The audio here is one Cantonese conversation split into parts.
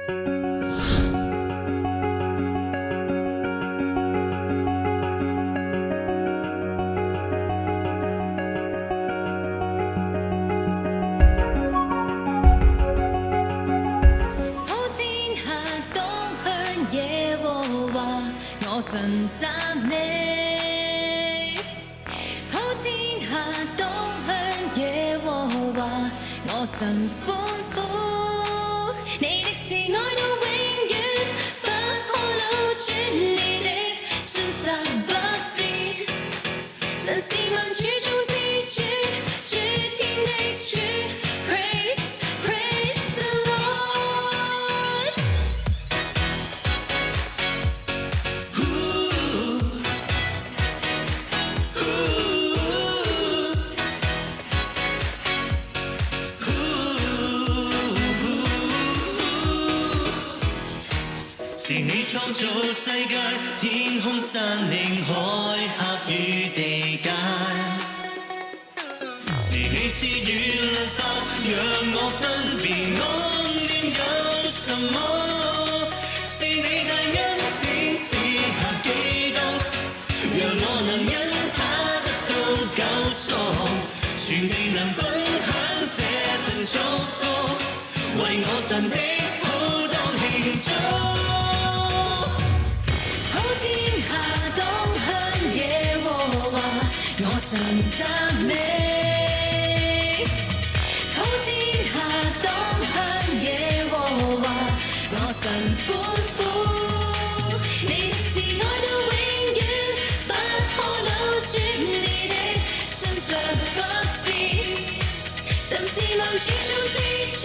我神讚你，普天下都向耶和華，我神歡呼。你的慈愛到永遠，不可扭轉，你的信實不變。神是萬主中之主，主天的主。是你創造世界，天空山嶺海峽與地界。是你賜予律法，讓我分辨惡念有什麼。是你大恩典賜下基督，讓我能因他得到救贖，全地能分享這份祝福，為我神的好當慶祝。天下都向耶和華，我神讚美。普天下都向耶和華，我神歡呼。你的慈愛到永遠，不可扭轉，你的信實不變。神是萬主中之主，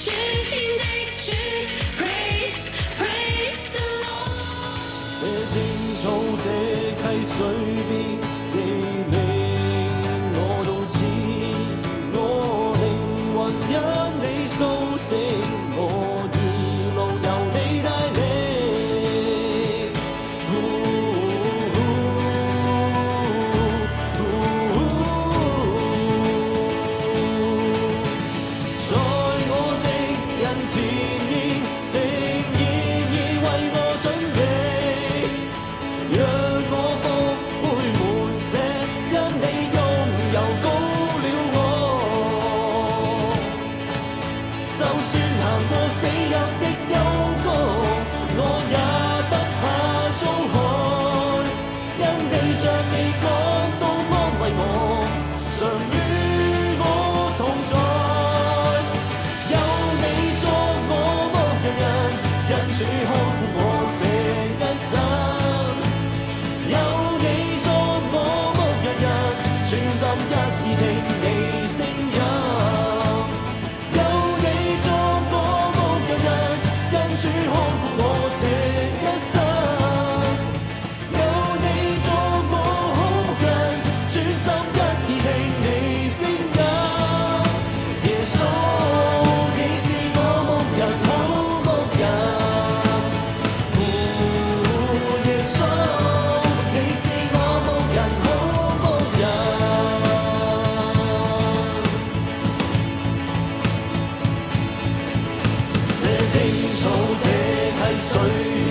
主天的主。這青草，這溪水邊，你令我到此，我靈魂因你甦醒，我義路由你帶領。在我敵人前面，誠意已為我準備。讓我復杯滿瀉，因你用油膏了我。就算行過死蔭的幽谷，我也不怕遭害，因你將你講都安慰我，常與我同在。有你作我牧羊人，因主看顧我這一生。有你作我牧羊人，全心一意聽你聲音。有你作我牧羊人，因主看顧我這一生。有你作我好牧人，全心一意聽你聲音。耶穌，你是我牧人，好牧人。耶穌。青草這溪水邊，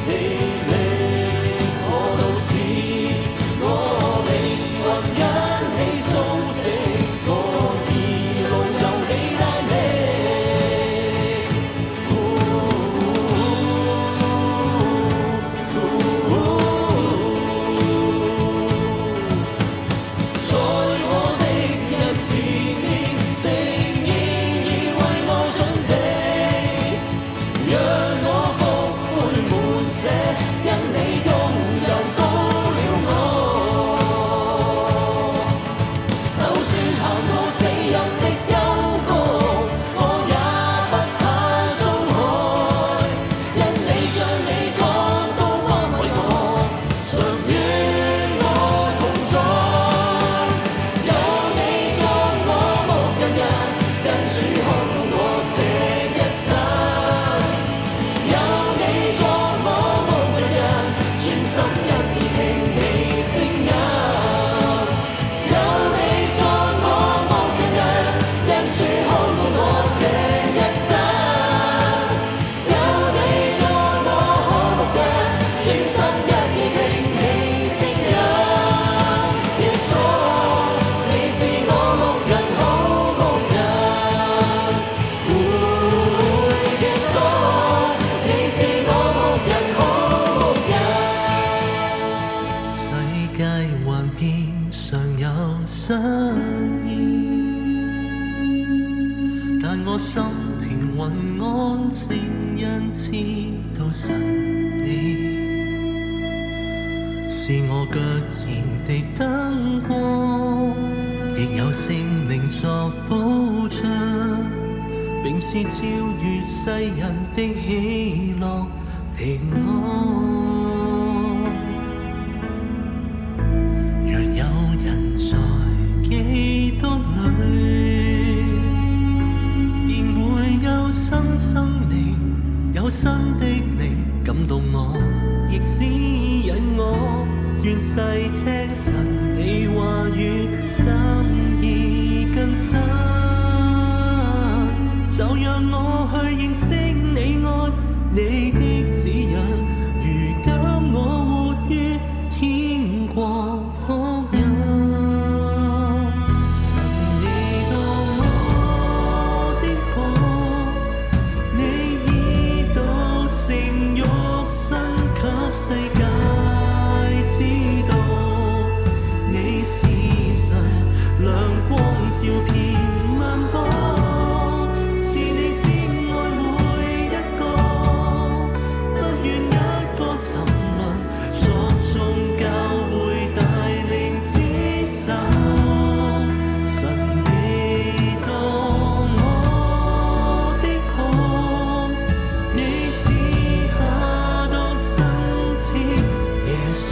你令我到此，我靈魂因你甦醒，我義路由你帶領。在我敵人前面，誠意已為我準備。讓我復杯聖因知道神你是我腳前的燈光，亦有聖靈作保障，並賜超越世人的喜樂平安。若有人在基督裏，便會有新生命，有新的靈感動我，亦指引我。願細聽神你話語，心意更深，就讓我去認識你愛你的指引。如今我活於天國福音，神你當我的好，你已道成肉身給世界知道，你是神，亮光照遍萬邦，是你先愛每一個，不願一個沉淪，作眾教會帶領指手。神你當我的好，你賜下獨生子耶穌。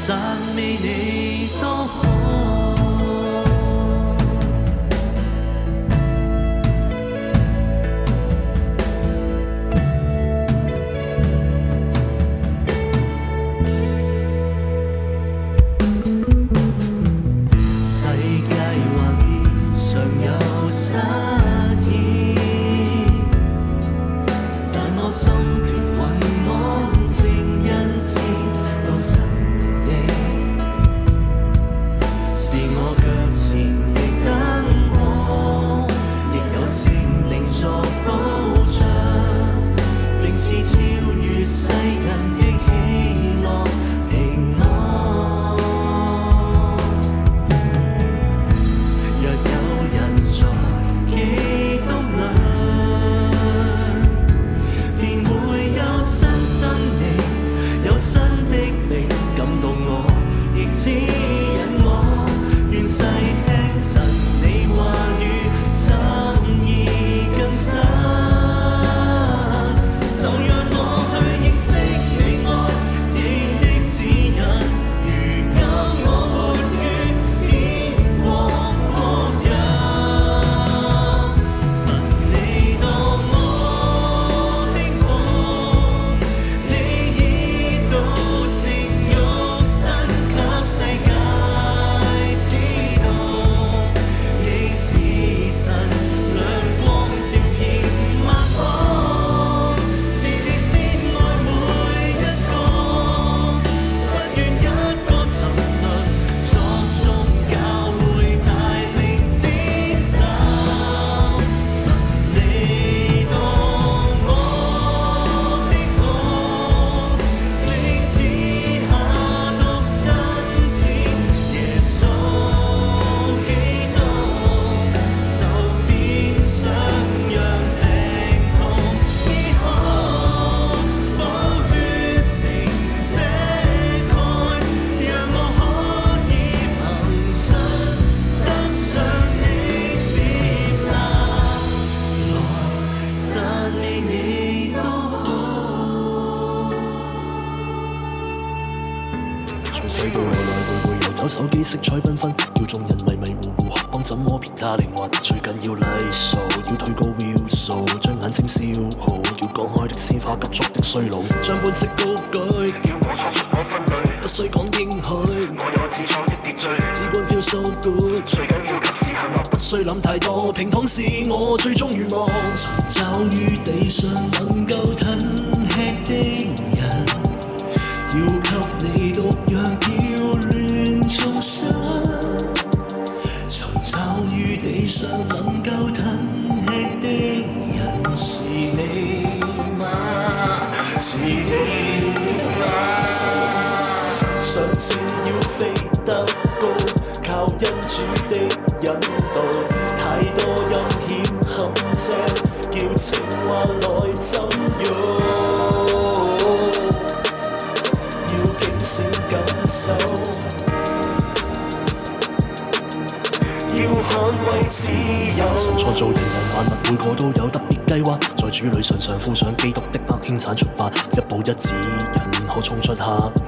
讚美你多好，世界幻變常有失意，但我心平穩安靜，因知道神我腳前的燈光，亦有聖靈作保障，並賜超越世人的喜樂平安。若有人在基督裏，便會有新生命，有新的靈感動我，亦指引我。願細聽神你話語，心意更深，就讓我去認識你愛你的指引。如今我活於天國福音，神你當我的好，你已道成肉身給世界。從細到後來步步遊走，手機色彩繽紛，叫眾人迷迷糊糊，當怎麼撇他靈魂？最緊要禮數，要推高 view 數，將眼睛消耗，要講開的鮮花急速的衰老，將本色高舉，叫我創出我分類，不需講應許，我有自創的秩序，只管 feel so good， 最緊要及時行樂，不需諗太多，平躺是我最終願望，尋找於地上能夠吞吃的人。要給你毒藥，要亂重生，尋找於地上能夠吞吃的人是你嗎？是你嗎？上次要飛得高，靠恩主的引導，太多陰險陷阱，叫情話來浸浴。要警醒緊守，要捍衞自由。神創造人人萬物，每個都有特別計劃，在主裏常常附上基督的額輕產出發，一步一指引，可衝出黑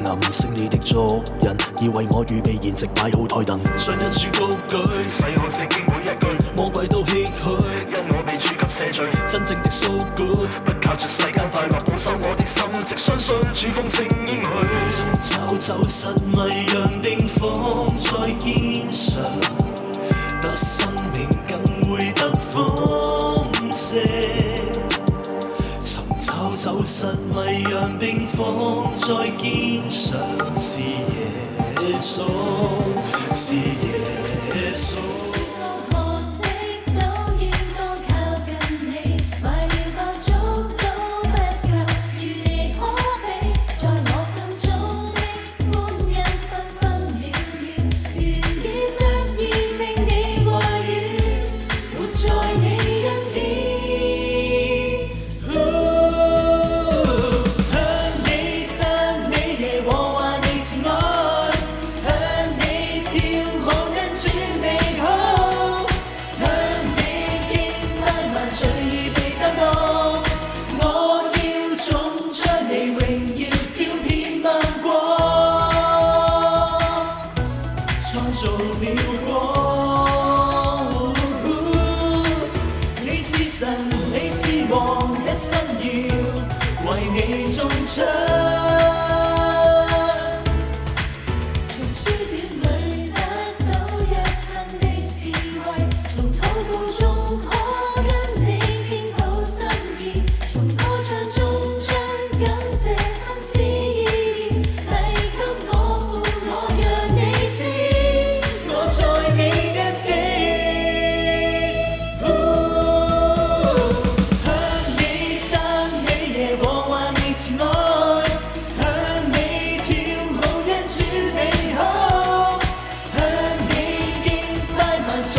暗，勝利的足印，已為我預備筵席擺好台凳。上恩主高舉，使我聖經每一句，魔鬼都唏噓，因我被主給赦罪。真正的 so good， 不靠着世間快樂保守我的心，直相信主豐盛應許。尋找走失迷羊的放在肩上，得生命更會得豐盛。尋找走失迷羊並放在肩上，是耶穌，是耶穌。做了光，你是神，你是王，一生要為你中獎。從書卷裏得到一生的智慧，從禱告中可跟你傾吐心意，從歌唱中將感謝心思意念遞給我父，我讓你知。在你一起，向你讚美耶和華你慈愛，向你跳舞因主美好，向你敬拜萬罪。